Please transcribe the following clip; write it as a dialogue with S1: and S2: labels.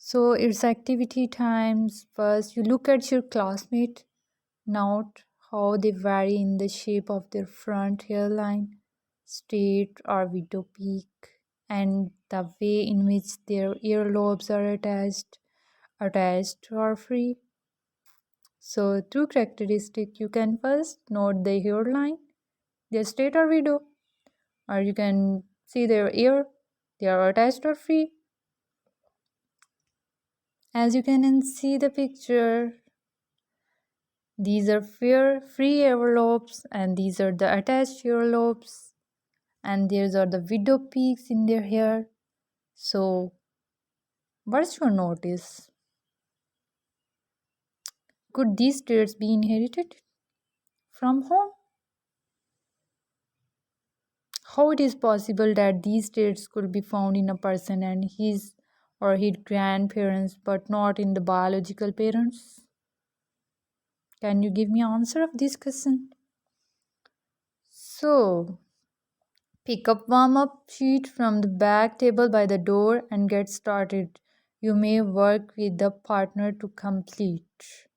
S1: So it's activity times. First, you look at your classmate, note how they vary in the shape of their front hairline, straight or widow peak, and the way in which their earlobes are attached or free. So, two characteristic you can first note the hairline, they're straight or widow, or you can see their ear, they are attached or free. As you can see the picture, these are free earlobes and these are the attached earlobes, and these are the widow peaks in their hair. So, what's your notice? Could these traits be inherited from home? How it is possible that these traits could be found in a person and his or his grandparents but not in the biological parents? Can you give me answer of this question? So, pick up warm up sheet from the back table by the door and get started. You may work with the partner to complete.